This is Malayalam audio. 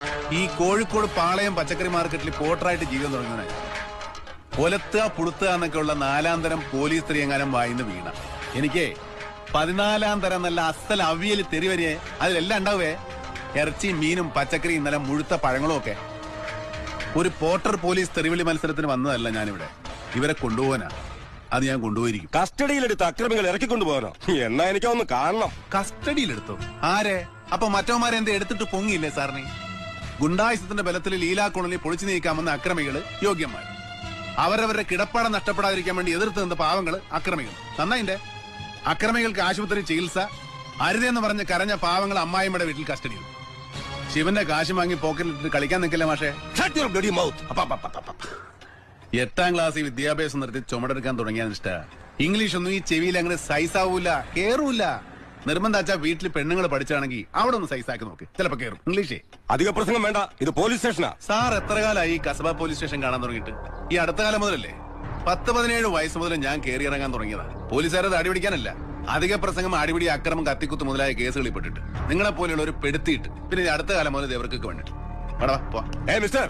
ഈ കോഴിക്കോട് പാളയം പച്ചക്കറി മാർക്കറ്റിൽ പോട്ടറായിട്ട് ജീവിതം തുടങ്ങുന്നതിനായി ഒലത്തുക പുളുത്തുക എന്നൊക്കെ ഉള്ള 4-ാം തരം പോലീസ് സ്ത്രീയെങ്ങാനും വായിന്ന് വീണ എനിക്ക് 14-ാം തരം നല്ല അസൽ അവിയൽ തെറിവരെ അതിലെല്ലാം ഉണ്ടാവേ. ഇറച്ചിയും മീനും പച്ചക്കറിയും നല്ല മുഴുത്ത പഴങ്ങളും ഒക്കെ. ഒരു പോട്ടർ പോലീസ് തെറിവിളി മത്സരത്തിന് വന്നതല്ല ഞാനിവിടെ. ഇവരെ കൊണ്ടുപോകാനാ. അത് ഞാൻ കൊണ്ടുപോയിരിക്കും. കസ്റ്റഡിയിലെടുത്ത് അക്രമികൾ ഇറക്കിക്കൊണ്ടുപോകാനോ? എന്നാ എനിക്കൊന്ന് കാണണം. കസ്റ്റഡിയിലെടുത്തോ? ആരെ? അപ്പൊ മറ്റവന്മാരെന്ത് എടുത്തിട്ട് പൊങ്ങിയില്ലേ സാറിന്? ഗുണ്ടായുസത്തിന്റെ ബലത്തിൽ ലീലാ കോളനി പൊളിച്ചു നീക്കാമെന്ന അക്രമികള് യോഗ്യന്മാർ. അവരവരുടെ കിടപ്പാടം നഷ്ടപ്പെടാതിരിക്കാൻ വേണ്ടി എതിർത്ത് നിന്ന പാവങ്ങള് അക്രമികൾ. നന്നായിന്റെ അക്രമികൾക്ക് ആശുപത്രി ചികിത്സ അരുതെന്ന് പറഞ്ഞ് കരഞ്ഞ പാവങ്ങൾ അമ്മായിമ്മയുടെ വീട്ടിൽ കസ്റ്റഡിയിൽ. ശിവന്റെ കാശ് വാങ്ങി പോക്കറ്റിലിട്ട് കളിക്കാൻ നിൽക്കില്ല മാഷേ. 8-ാം ക്ലാസ്സിൽ വിദ്യാഭ്യാസം നിർത്തി ചുമടെടുക്കാൻ തുടങ്ങിയ ഇഷ്ട ഇംഗ്ലീഷ് ഒന്നും ഈ ചെവിയിൽ അങ്ങനെ സൈസാവൂല, കേറൂല. നിർബന്ധാച്ചാ വീട്ടിൽ പെണ്ണുങ്ങൾ പഠിച്ചാണെങ്കിൽ അവിടെ ഒന്ന് സൈസാക്കി നോക്ക്, ചിലപ്പോ കേറും. ഇംഗ്ലീഷേ അധിക പ്രസംഗം വേണ്ട. ഇത് പോലീസ് സ്റ്റേഷനാ. സാർ എത്ര കാലമായി കസബ പോലീസ് സ്റ്റേഷൻ കാണാൻ തുടങ്ങിയിട്ട്? ഈ അടുത്ത കാലം മുതലല്ലേ? 10-17 വയസ്സ് മുതൽ ഞാൻ കയറി ഇറങ്ങാൻ തുടങ്ങിയതാണ്. പോലീസുകാരത് അടിപിടിക്കാനല്ല, അധിക പ്രസംഗം, അടിപിടി, അക്രമം, കത്തിക്കുത്ത് മുതലായ കേസുകളിൽ പെട്ടിട്ട് നിങ്ങളെ പോലെയുള്ള ഒരു പെടുത്തിയിട്ട് പിന്നെ അടുത്ത കാലം മുതൽ ഇവർക്കൊക്കെ വേണ്ടിട്ട്. മിസ്റ്റർ